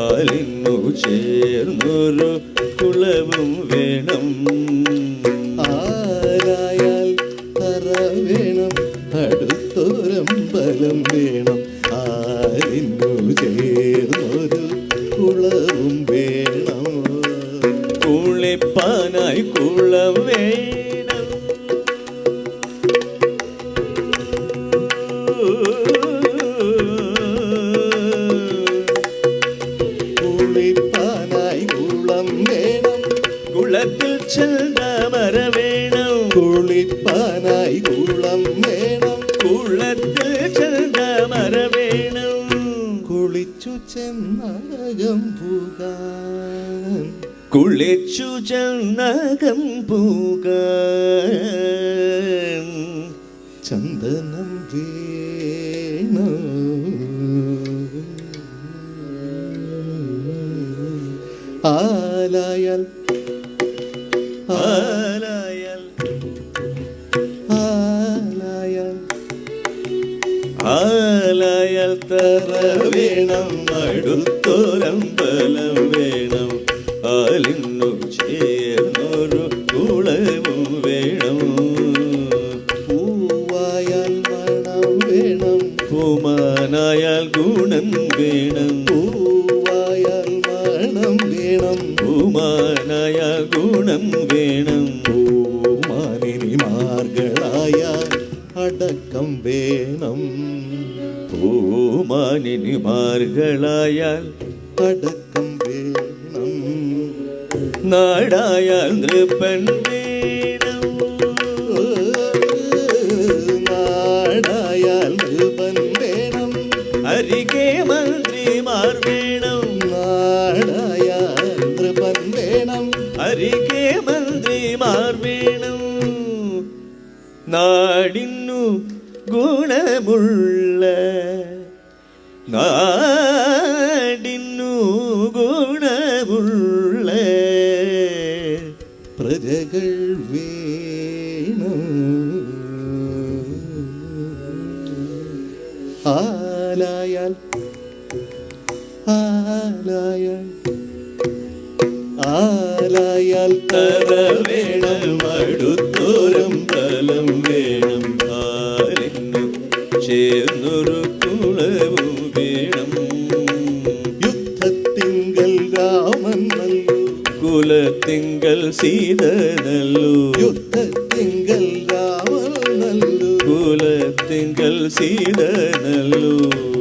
ആലിന്നു ചേർന്നൊരു കുളവും വേണം. ആരായാൽ തറ വേണം, അടുത്തൊരമ്പലം വേണം. ആലിന്നു ചേർന്നൊരു കുളവും വേണം. കുളിപ്പാനായി കുളം വേണം. കുളിപ്പാനായി കുളം വേണം. കുളത്തിൽ ചെന്താമര വേണം. കുളിപ്പാനായി കുളം വേണം. കുളത്തിൽ ചെന്താമര വേണം. കുളിച്ചു ചെന്നകം പൂകാൻ, കുളിച്ചു ചെന്നകം പൂകാൻ ചന്ദനം വേണം. ആലായാൽ ആലായാൽ ആലായാൽ ആലായാൽ തറ വേണം, അടുത്തൊരമ്പലം വേണം. ആലിന്നു ചേർന്നൊരു കുളവും വേണം. പൂവായാൽ മണം വേണം. പൂമാനായാൽ ഗുണം വേണം. പൂവായാൽ മണം വേണം. പൂമാനായാൽ ഗുണം വേണം. പൂമാനിനിമാർകളായാൽ അടക്കം വേണം. പൂമാനിനിമാർകളായാൽ അടക്കം വേണം. നാടായാൽ നൃപ്പൻ വേണം. നാടായാൽ നൃപൻ വേണം. അരികെ മന്ത്രിമാർ വേണം. നാടായാൽ നൃപൻ വേണം. അരികെ മന്ത്രിമാർ വേണം. നാടിന്നു ഗുണമുള്ള നാടിന്നു ഗുണമുള്ള പ്രജകൾ വേണം. ആലായാൽ ആലായാൽ ആലായാൽ തറ വേണം, അടുത്തൊരമ്പലം വേണം. ആലിന്നു ചേർന്നൊരു കുളവും വേണം. യുദ്ധത്തിങ്കൽ രാമൻ നല്ലു, കുലത്തിങ്കൽ സീത നല്ലു. യുദ്ധത്തിങ്കൽ രാമൻ നല്ലു, കുലത്തിങ്കൽ സീത നല്ലു.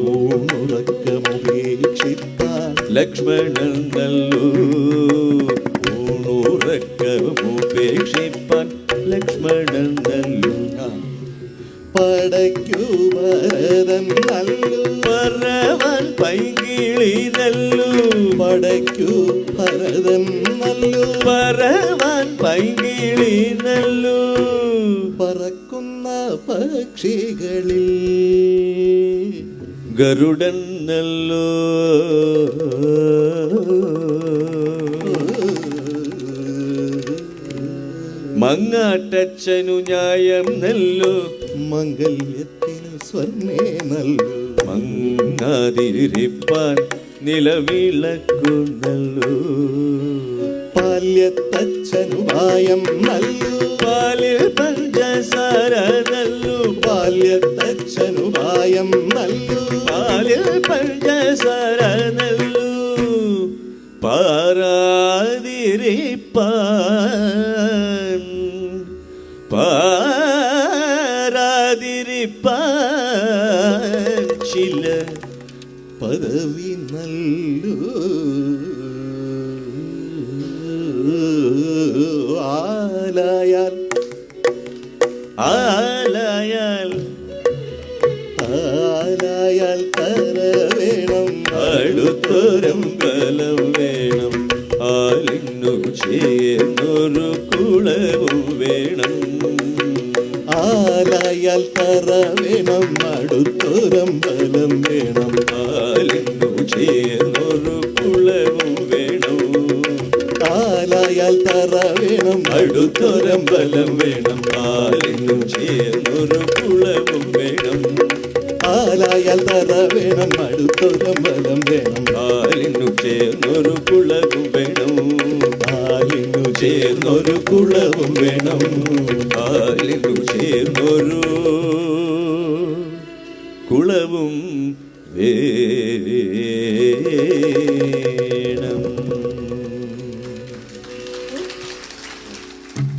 ഊണുറക്കമുപേക്ഷിപ്പാൻ ലക്ഷ്മണൻ നല്ലു. ഊണുറക്കമുപേക്ഷിപ്പാൻ ലക്ഷ്മണൻ നല്ലു. പടയ്ക്കു ഭരതൻ നല്ലു. പറവൻ പൈങ്കിളി നല്ലു. പടയ്ക്കു ഭരതൻ നല്ലു. പറവൻ പൈങ്കിളി നല്ലു. പറക്കുന്ന പക്ഷികളിൽ ഗരുഡൻ നല്ലു. മങ്ങാട്ടച്ചനു ന്യായം നല്ലു. മംഗല്യത്തിനു സ്വർണ്ണേ നല്ലു. മങ്ങാതിരിപ്പാൻ നിലവിളക്കു നല്ലു. പാല്യത്തച്ഛനു പായം നല്ലു. പാലിൽ പഞ്ചസാര നല്ലു. പാല്യത്തച്ഛനു പായം നല്ലു. പാലിൽ പഞ്ചസാര നല്ലു. പാരാതിരിപ്പാൻ പാരാതിരിപ്പാൻ ചില പദവി നല്ലു. ആലായാൽ ആലായാൽ ആലായാൽ തര വേണം, അടുത്തൊരമ്പലം വേണം. ആലിന്നു ചേർന്നൊരു കുളവും വേണം. ആലായാൽ തറ വേണം, അടുത്തൊരമ്പലം വേണം. ആലിന്നു ചേർന്നൊരു കുളവും വേണം. ആലായാൽ തറ വേണം, അടുത്തൊരമ്പലം വേണം. ആലിന്നു ചേർന്നൊരു കുളവും വേണം. പാലായാൽ തറ വേണം അടുത്തൊരമ്പലം വേണം പാലിനു ചേർന്നൊരു കുളവും വേണം പാലിനു ചേർന്നൊരു കുളവും വേണം പാലിനു ചേർന്നൊരു കുളവും വേണം.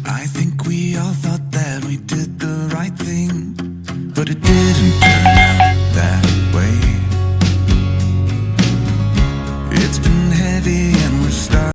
I think we all thought that we did the right thing, but it didn't turn